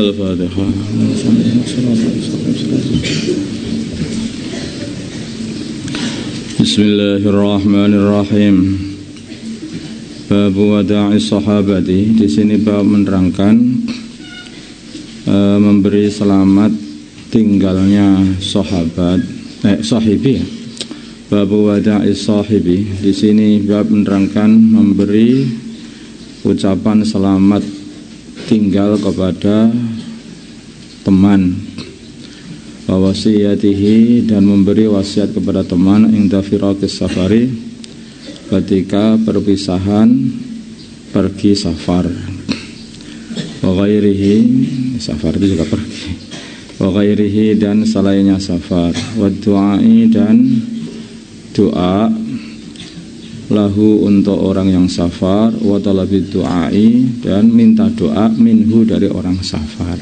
Al-Fatihah. Bismillahirrahmanirrahim. Bab wada'i sahabati. Di sini bab menerangkan memberi selamat tinggalnya sahabat, sahibi. Bab wada'i sahibi. Di sini bab menerangkan memberi ucapan selamat tinggal kepada teman, wa wasiyatihi, dan memberi wasiat kepada teman inda firaqis safari, ketika perpisahan pergi safar, wa ghairihi, safar itu juga pergi, wa ghairihi, dan selainnya safar, wa du'ai, dan doa lahu untuk orang yang safar, wa talabid du'ai, dan minta doa minhu dari orang safar.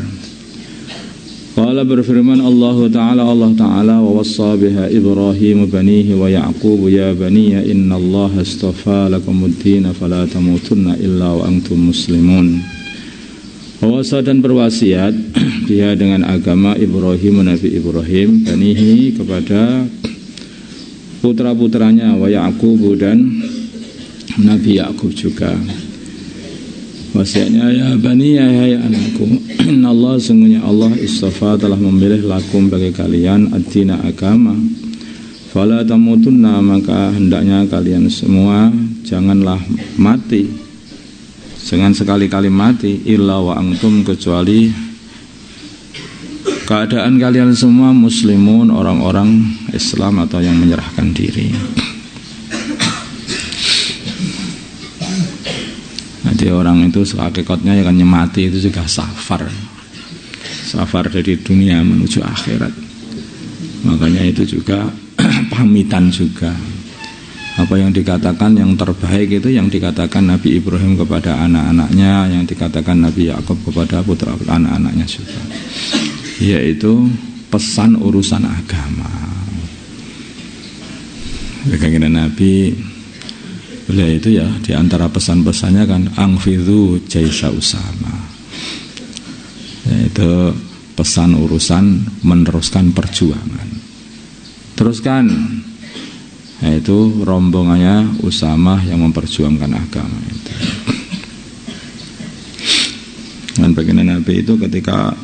Qala berfirman Allah Ta'ala wa wassa biha Ibrahim banihi wa Ya'qub ya baniya innallaha astafa lakumuddin fala tamutunna illa wa antum muslimun. Wasa, dan berwasiat dia dengan agama Ibrahim, Nabi Ibrahim, banihi, kepada putra-putranya, wa Ya'qub, dan Nabi Ya'qub juga. Wasiatnya, ya bani, ya anakku, innallaha, sungguhnya Allah, istafa, telah memilih lakum, bagi kalian, ad-dina, agama, fala tamutunna, maka hendaknya kalian semua janganlah mati, jangan sekali-kali mati, illa wa antum, kecuali keadaan kalian semua muslimun, orang-orang Islam atau yang menyerahkan diri. Jadi orang itu hakikatnya yang mati itu juga safar dari dunia menuju akhirat. Makanya itu juga pamitan juga. Apa yang dikatakan yang terbaik itu yang dikatakan Nabi Ibrahim kepada anak-anaknya, yang dikatakan Nabi Ya'qub kepada putra anak-anaknya juga, yaitu pesan urusan agama. Baginda Nabi, beliau itu ya diantara pesan-pesannya kan angfidhu jaisa Usama, yaitu pesan urusan meneruskan perjuangan, teruskan, yaitu rombongannya Usama yang memperjuangkan agama itu. Dan baginda Nabi itu ketika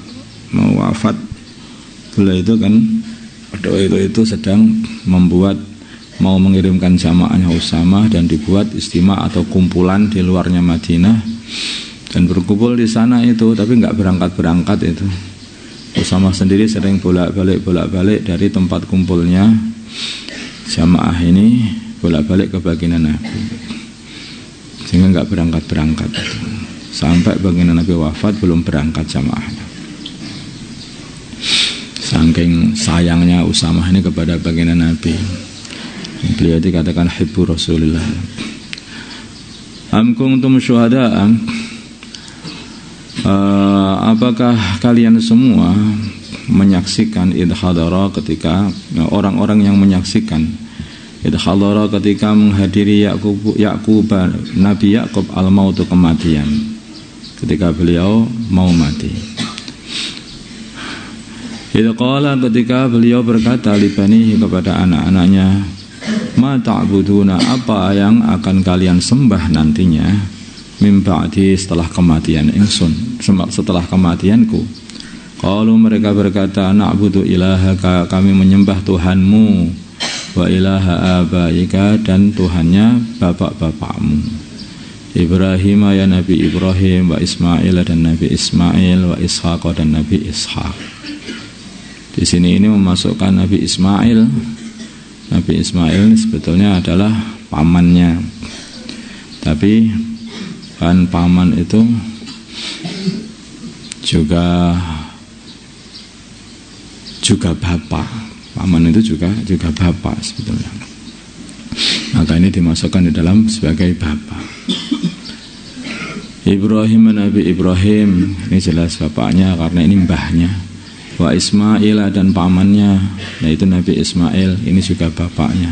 mau wafat, beliau itu kan itu sedang mau mengirimkan jamaahnya Usama, dan dibuat istimewa atau kumpulan di luarnya Madinah dan berkumpul di sana itu, tapi nggak berangkat itu. Usama sendiri sering bolak-balik dari tempat kumpulnya jamaah ini, bolak-balik ke baginda Nabi, sehingga nggak berangkat itu. Sampai baginda Nabi wafat belum berangkat jamaahnya. Saking sayangnya Usama ini kepada baginda Nabi, beliau dikatakan hibbu Rasulullah. Am kuntum syuhada'a, apakah kalian semua menyaksikan idhadara, ketika orang-orang yang menyaksikan idhadara, ketika menghadiri Ya'qub, Nabi Ya'qub, al-mautu, kematian, ketika beliau mau mati. Idza qala, ketika beliau berkata libanihi, kepada anak-anaknya, ma ta'buduna, apa yang akan kalian sembah nantinya, mim ba'di, setelah kematian ingsun, setelah kematianku. Qalu, mereka berkata, na'budu ilahaka, kami menyembah Tuhanmu, wa ilaha abaika, dan Tuhannya bapak-bapakmu, Ibrahim, ya Nabi Ibrahim, wa Ismail, dan Nabi Ismail, wa Ishaq, dan Nabi Ishaq. Di sini ini memasukkan Nabi Ismail. Nabi Ismail sebetulnya adalah pamannya, tapi kan paman itu juga bapak. Paman itu juga bapak sebetulnya. Maka ini dimasukkan di dalam sebagai bapak. Ibrahim, Nabi Ibrahim, ini jelas bapaknya karena ini mbahnya. Wa Ismail, dan pamannya, yaitu Nabi Ismail, ini juga bapaknya,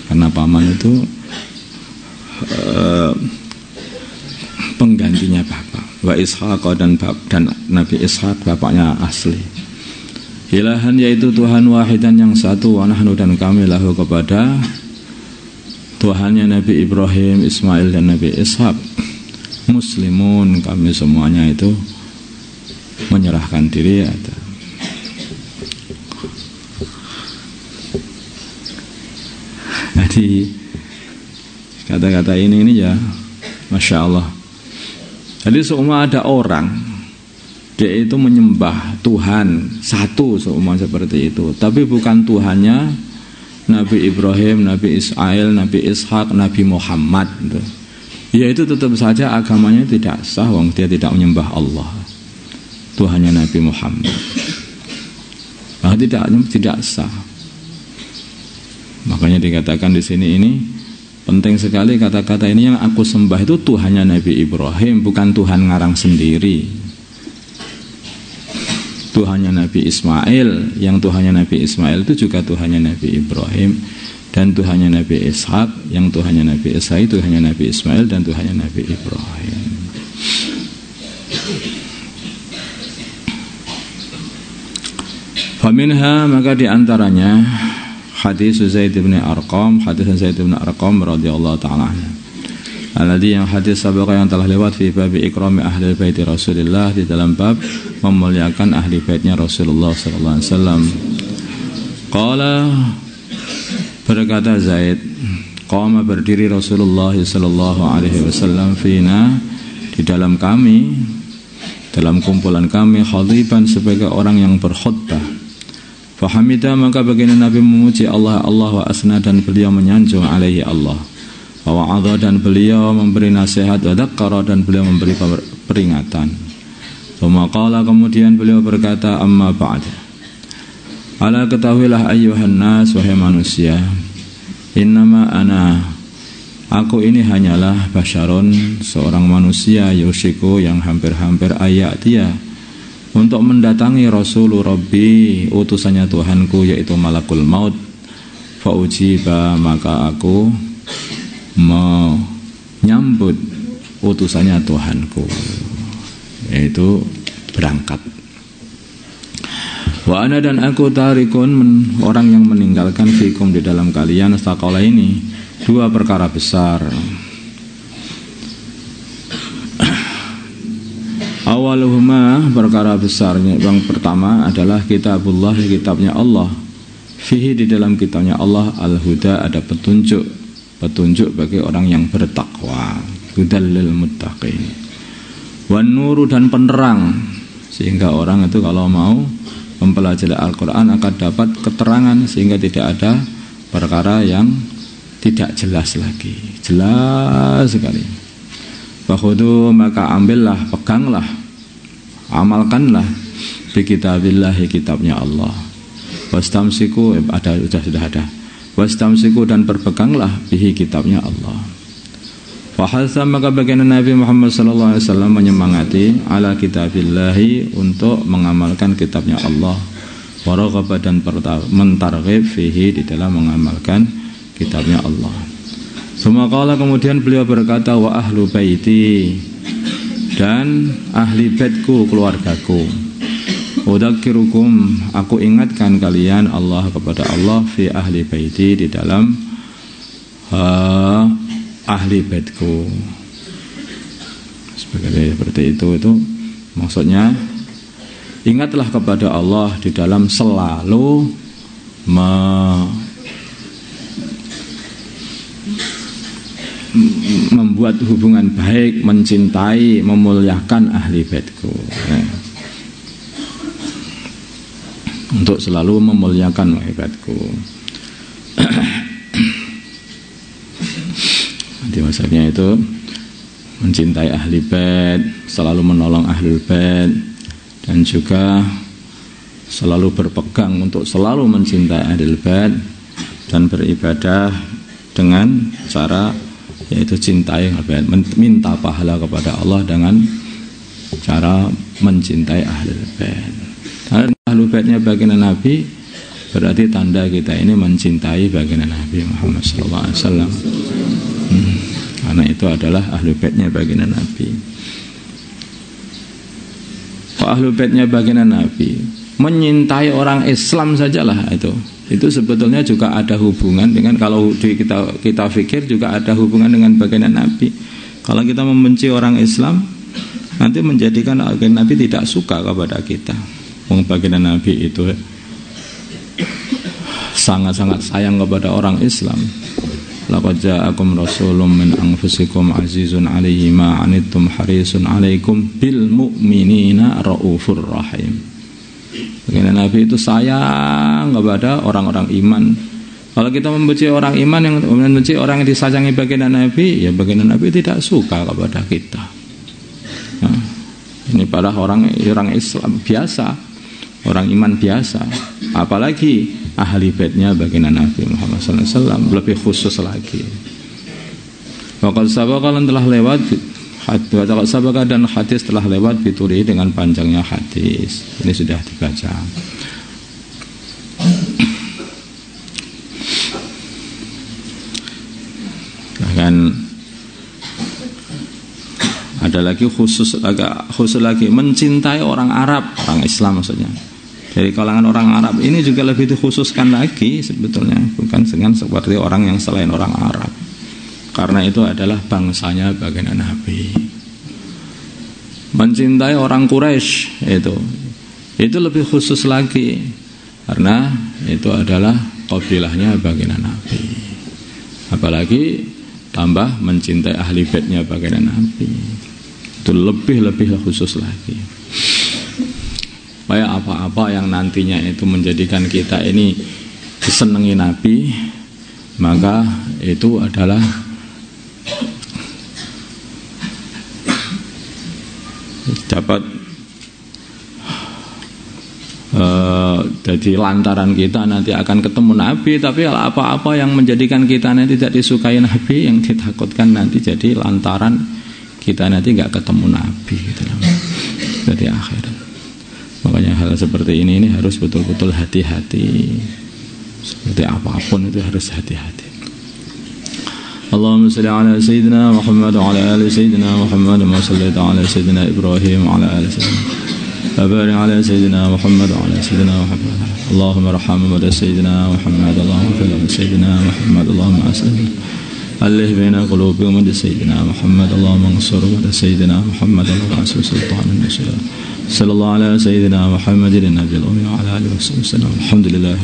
karena paman itu penggantinya bapak. wa Ishaq dan Nabi Ishaq bapaknya asli. Ilahan yaitu Tuhan wahidan yang satu, wa nahnu dan kami lahu kepada Tuhannya Nabi Ibrahim, Ismail dan Nabi Ishaq muslimun, kami semuanya itu menyerahkan diri. Jadi kata-kata ini ya Masya Allah. Jadi seumpama ada orang dia itu menyembah Tuhan satu seumpama seperti itu, tapi bukan Tuhannya Nabi Ibrahim, Nabi Ismail, Nabi Ishaq, Nabi Muhammad gitu. Ya itu tetap saja agamanya tidak sah, wong dia tidak menyembah Allah, Tuhannya Nabi Muhammad. Nah, tidak sah. Makanya dikatakan di sini ini penting sekali kata-kata ini, yang aku sembah itu Tuhannya Nabi Ibrahim, bukan Tuhan ngarang sendiri. Tuhannya Nabi Ismail, yang Tuhannya Nabi Ismail itu juga Tuhannya Nabi Ibrahim, dan Tuhannya Nabi Ishaq, yang Tuhannya Nabi Ishaq, Tuhannya Nabi Ismail dan Tuhannya Nabi Ibrahim. Faminha, maka diantaranya hadis Zaid bin Arqam, hadis Zaid bin Arqam radhiyallahu taala anhu. Alladhi, yang hadis sabaqah yang telah lewat fi bab ikrami ahli bait Rasulullah, di dalam bab memuliakan ahli baitnya Rasulullah sallallahu alaihi wasallam. Qala, berkata Zaid, qama, berdiri Rasulullah sallallahu alaihi wasallam fina, di dalam kami, dalam kumpulan kami, khatiban, sebagai orang yang berkhutbah. Fahamidah, maka baginda Nabi memuji Allah wa asna, dan beliau menyanjung alaihi Allah. Wa wa'adha, dan beliau memberi nasihat, wa dzakkara, dan beliau memberi peringatan. Tsumma qala, kemudian beliau berkata, amma ba'd. Ala, ketahuilah ayyuhan nas, wahai manusia, innama ana, aku ini hanyalah basyarun, seorang manusia, yushiku, yang hampir-hampir ayat dia untuk mendatangi Rasulur Rabbi, utusannya Tuhanku, yaitu malakul maut. Faujiba, maka aku menyambut utusannya Tuhanku, yaitu berangkat. Wa ana, dan aku tarikun, orang yang meninggalkan fikum, di dalam kalian, istaqala ini dua perkara besar. Awaluhuma, perkara besarnya yang pertama adalah kitabullah, kitabnya Allah. Fihi, di dalam kitabnya Allah, al-huda, ada petunjuk bagi orang yang bertakwa, hudal lil muttaqin. Wan nuru, dan penerang, sehingga orang itu kalau mau mempelajari Al-Quran akan dapat keterangan, sehingga tidak ada perkara yang tidak jelas lagi, jelas sekali. Fakhudu, maka ambillah, peganglah, amalkanlah bi kitabillahi, kitabnya Allah. Wastamsiku, sudah ada. Wastamsiku, dan berpeganglah bihi, kitabnya Allah. Fahalsa, maka baginda Nabi Muhammad sallallahu alaihi wasallam menyemangati ala kitabillahi, untuk mengamalkan kitabnya Allah. Waraghaba, dan mentarghib fihi, di dalam mengamalkan kitabnya Allah. Sumaqala, kemudian beliau berkata, wa ahlu baiti, dan ahli baitku, keluargaku. Udzakirukum, aku ingatkan kalian Allah, kepada Allah, fi ahli baiti, di dalam ahli baitku. Seperti itu maksudnya, ingatlah kepada Allah di dalam selalu membuat hubungan baik, mencintai, memuliakan ahli baitku. Untuk selalu memuliakan ahli baitku. Nanti maksudnya itu mencintai ahli bait, selalu menolong ahli bait, dan juga selalu berpegang untuk selalu mencintai ahli bait, dan beribadah dengan cara, yaitu cintai, minta pahala kepada Allah dengan cara mencintai ahlul bait. Ahlul baitnya baginda Nabi, berarti tanda kita ini mencintai baginda Nabi Muhammad SAW. Karena itu adalah ahlul baitnya baginda Nabi. Ahlul Baitnya baginda Nabi, menyintai orang Islam sajalah itu sebetulnya juga ada hubungan dengan, kalau kita pikir juga ada hubungan dengan baginda Nabi. Kalau kita membenci orang Islam, nanti menjadikan baginda Nabi tidak suka kepada kita. Baginda Nabi itu sangat-sangat sayang kepada orang Islam. Laqad ja'akum rasulun min anfusikum azizun 'alaihi ma 'anittum harisun 'alaikum bil mu'minina raufur rahim. Baginda Nabi itu sayang kepada orang-orang iman. Kalau kita membenci orang iman, yang membenci orang yang disayangi baginda Nabi, ya baginda Nabi tidak suka kepada kita. Nah, ini pada orang Islam biasa, orang iman biasa, apalagi ahli baitnya baginda Nabi Muhammad SAW lebih khusus lagi. Waqad sabaqa telah lewat dan hadis telah lewat bituri dengan panjangnya hadis. Ini sudah dibaca. Bahkan ada lagi khusus lagi mencintai orang Arab, orang Islam maksudnya. Dari kalangan orang Arab ini juga lebih dikhususkan lagi sebetulnya, bukan dengan seperti orang yang selain orang Arab. Karena itu adalah bangsanya baginda Nabi. Mencintai orang Quraisy itu lebih khusus lagi, karena itu adalah qabilahnya baginda Nabi. Apalagi tambah mencintai ahli baitnya baginda Nabi, itu lebih khusus lagi. Supaya apa-apa yang nantinya itu menjadikan kita ini disenangi Nabi, maka itu adalah dapat jadi lantaran kita nanti akan ketemu Nabi. Tapi apa-apa yang menjadikan kita nanti tidak disukai Nabi, yang ditakutkan nanti jadi lantaran kita nanti nggak ketemu Nabi gitu. Jadi akhirat. Makanya hal seperti ini harus betul-betul hati-hati. Seperti apapun itu harus hati-hati. Allahumma salli ala sayyidina Muhammad wa ala ali sayyidina Muhammad wa salli ala sayyidina Ibrahim wa ala ali sayyidina barik ala sayyidina Muhammad wa ala sayyidina Muhammad. Allahumma arham wa sayyidina Muhammad. Allahumma salli sayyidina Muhammad. Allahumma aslim alih baina qulubi wa sayyidina Muhammad. Allahumma ansur wa sayyidina Muhammad wa asr sultanan nasir. Sallallahu ala sayyidina Muhammadin nabiyil ummi wa ala alihi wasallam. Alhamdulillah.